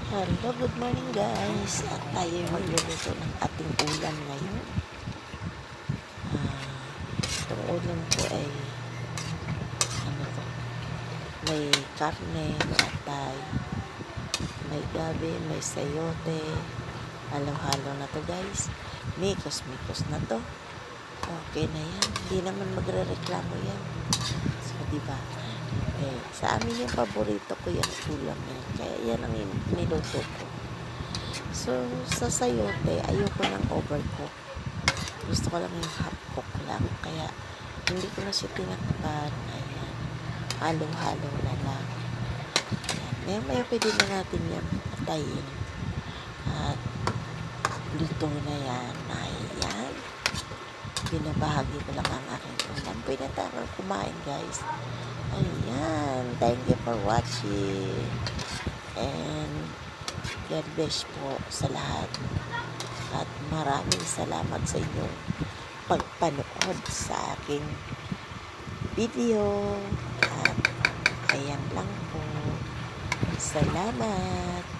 Hello, good morning guys. At tayo magluluto ng ating ulam ngayon. Itong ulam ko ay may karne, atay, may gabi, may sayote. Halo-halo na to guys. Mikos-mikos na to. Okay na yan. Hindi naman magre-reklamo yan. So, diba? Sa amin yung paborito ko yung ulam na yan. Kaya yan ang niluto ko. So, sa sayote, ayoko ng overcook. Gusto ko lang yung half cook lang. Kaya, hindi ko na siya tinakpan. Ayan. Halong-halo na lang. Ayan. Maya pwede na natin yan patayin. At, luto na yan. Ayan. Binabahagi ko lang ang aking ulam. Pwede tayo kumain, guys. Ayan. Thank you for watching. And, God bless po sa lahat. At maraming salamat sa inyong pagpanood sa aking video. At ayan lang po. Salamat.